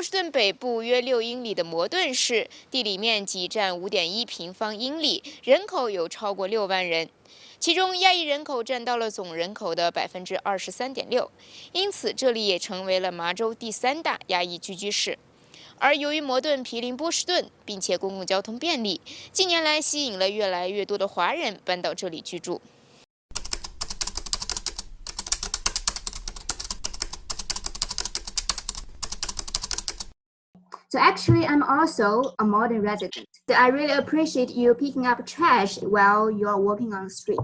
波士顿北部约6英里的摩顿市，地理面积占5.1平方英里，人口有超过6万人。其中，亚裔人口占到了总人口的23.6%，因此这里也成为了麻州第3大亚裔聚居市。而由于摩顿毗邻波士顿，并且公共交通便利，近年来吸引了越来越多的华人搬到这里居住。So actually, I'm also a modern resident. So I really appreciate you picking up trash while you're walking on the street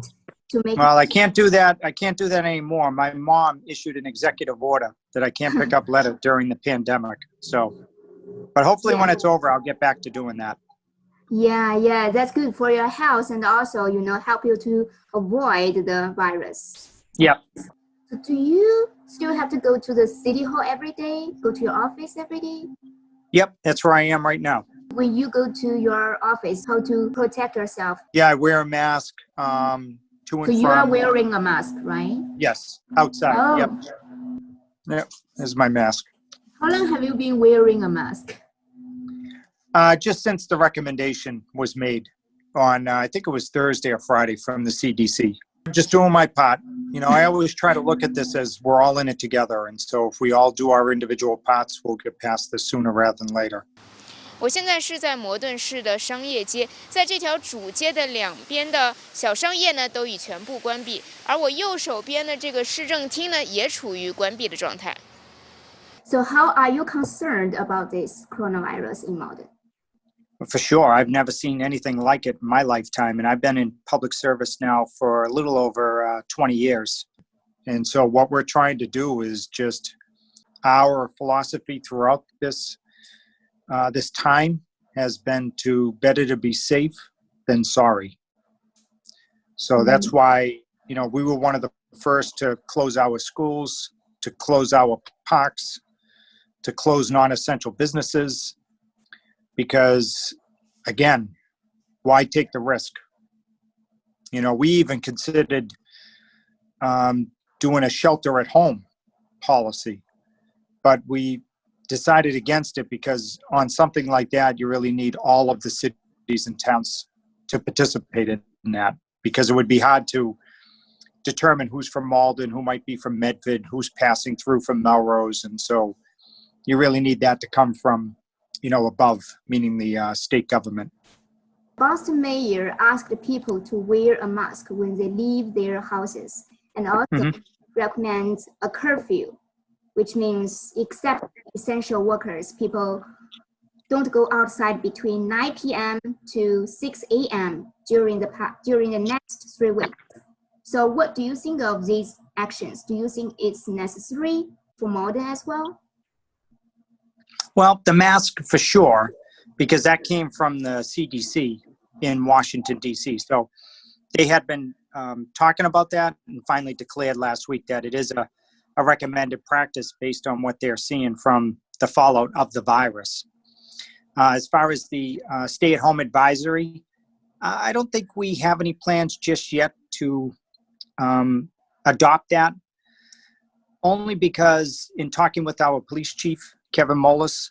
to make. Well, I can't do that. I can't do that anymore. My mom issued an executive order that I can't pick up litter during the pandemic. So, but hopefully when it's over, I'll get back to doing that. Yeah, that's good for your health and also, help you to avoid the virus. Yep. So do you still have to go to the city hall every day? Go to your office every day? Yep, that's where I am right now. When you go to your office, how to protect yourself? Yeah, I wear a mask to and from. So you are wearing a mask, right? Yes, outside. Oh. Yep, there's my mask. How long have you been wearing a mask? Just since the recommendation was made on, I think it was Thursday or Friday from the CDC. Just doing my part. I always try to look at this as we're all in it together. And so if we all do our individual parts, we'll get past this sooner rather than later. 我现在是在摩顿市的商业街，在这条主街的2边的小商业呢，都已全部关闭，而我右手边的这个市政厅呢，也处于关闭的状态。So how are you concerned about this coronavirus in Malden? For sure. I've never seen anything like it in my lifetime. And I've been in public service now for a little over 20 years. And so what we're trying to do is just our philosophy throughout this time has been to better to be safe than sorry. So that's why, we were one of the first to close our schools, to close our parks, to close non-essential businesses. Because, again, why take the risk? We even considered doing a shelter-at-home policy, but we decided against it because on something like that, you really need all of the cities and towns to participate in that, because it would be hard to determine who's from Malden, who might be from Medford, who's passing through from Melrose, and so you really need that to come from above, meaning the state government. Boston mayor asked people to wear a mask when they leave their houses and also recommends a curfew, which means except essential workers, people don't go outside between 9 p.m. to 6 a.m. during the next 3 weeks. So what do you think of these actions? Do you think it's necessary for Malden as well? Well, the mask for sure, because that came from the CDC in Washington, D.C. So they had been talking about that and finally declared last week that it is a recommended practice based on what they're seeing from the fallout of the virus. As far as the stay-at-home advisory, I don't think we have any plans just yet to adopt that, only because in talking with our police chief, Kevin Mullis,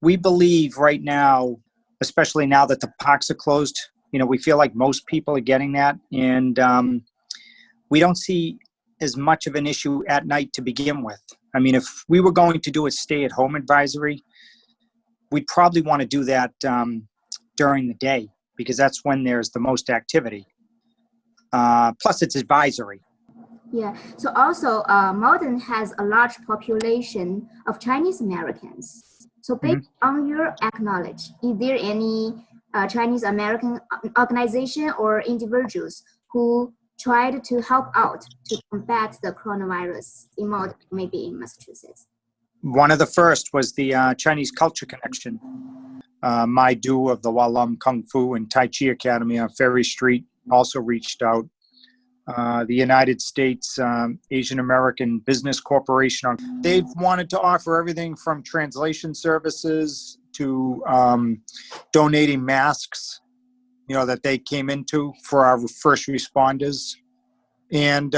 we believe right now, especially now that the parks are closed, we feel like most people are getting that. And we don't see as much of an issue at night to begin with. I mean, if we were going to do a stay-at-home advisory, we'd probably want to do that during the day because that's when there's the most activity. Plus, it's advisory. Yeah. So also, Malden has a large population of Chinese Americans. So based on your acknowledge, is there any Chinese American organization or individuals who tried to help out to combat the coronavirus in Malden, maybe in Massachusetts? One of the first was the Chinese Culture Connection. Mai Du of the Walam Kung Fu and Tai Chi Academy on Ferry Street also reached out. The United States Asian American Business Corporation, they've wanted to offer everything from translation services to donating masks, that they came into for our first responders, and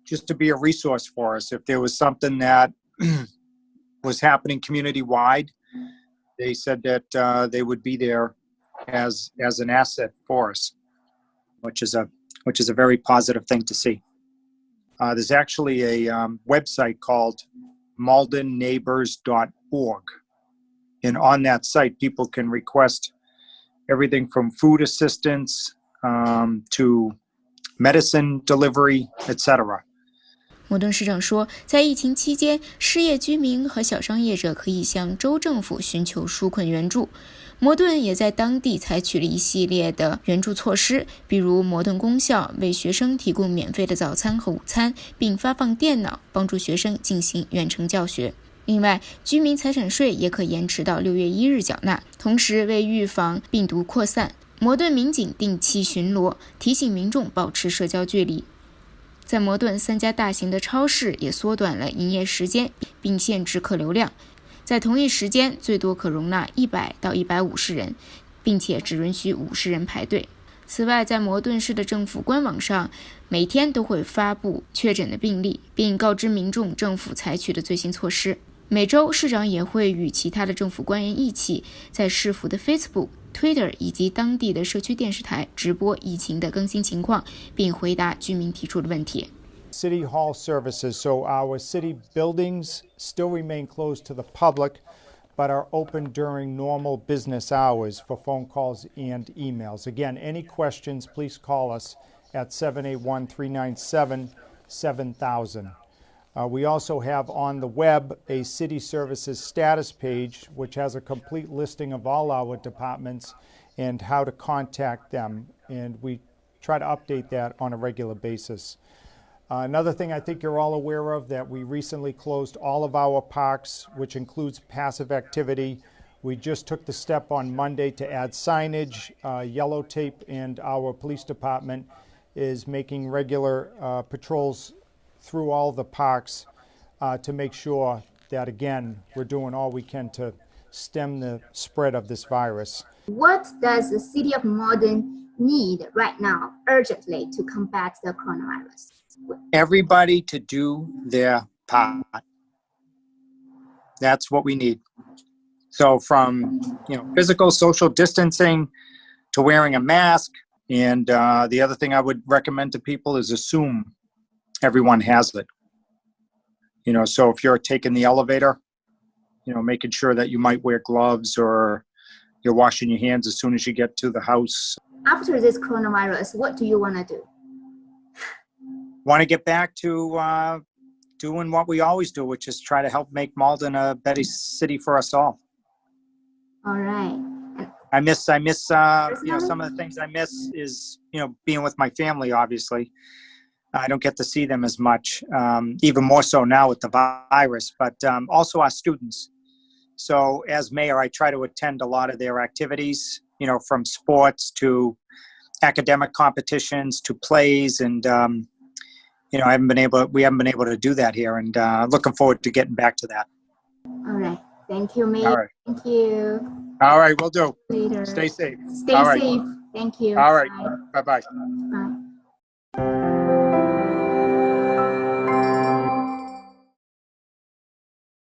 just to be a resource for us if there was something that was happening community-wide, they said that they would be there as an asset for us, which is a very positive thing to see. There's actually a website called maldonneighbors.org, and on that site, people can request everything from food assistance to medicine delivery, etc. 摩顿市长说，在疫情期间，失业居民和小商业者可以向州政府寻求纾困援助。摩顿也在当地采取了一系列的援助措施，比如摩顿公校为学生提供免费的早餐和午餐，并发放电脑，帮助学生进行远程教学。另外，居民财产税也可延迟到6月1日缴纳。同时，为预防病毒扩散，摩顿民警定期巡逻，提醒民众保持社交距离。在摩顿3家大型的超市也缩短了营业时间，并限制客流量，在同一时间最多可容纳100到150人，并且只允许50人排队。此外，在摩顿市的政府官网上，每天都会发布确诊的病例，并告知民众政府采取的最新措施。每周，市长也会与其他的政府官员一起，在市府的 Facebook、Twitter 以及当地的社区电视台直播疫情的更新情况，并回答居民提出的问题。City Hall services, so our city buildings still remain closed to the public, but are open during normal business hours for phone calls and emails. Again, any questions, please call us at 781-397-7000. We also have on the web a city services status page, which has a complete listing of all our departments and how to contact them. And we try to update that on a regular basis. Another thing I think you're all aware of, that we recently closed all of our parks, which includes passive activity. We just took the step on Monday to add signage, yellow tape, and our police department is making regular patrols through all the parks to make sure that, again, we're doing all we can to stem the spread of this virus. What does the city of Malden need right now urgently to combat the coronavirus? Everybody to do their part. That's what we need. So from physical social distancing to wearing a mask, and the other thing I would recommend to people is assume everyone has it. So if you're taking the elevator, making sure that you might wear gloves or you're washing your hands as soon as you get to the house. After this coronavirus, what do you want to do? Want to get back to doing what we always do, which is try to help make Malden a better city for us all. All right. I miss some of the things I miss is, being with my family, obviously. I don't get to see them as much, even more so now with the virus, but also our students. So as mayor, I try to attend a lot of their activities, from sports to academic competitions to plays, and we haven't been able to do that here, and looking forward to getting back to that. All right. Thank you, Mayor. All right. Thank you. All right, will do. Later. Stay safe. Stay All right. safe. Thank you. All right. Bye. Bye-bye. Bye.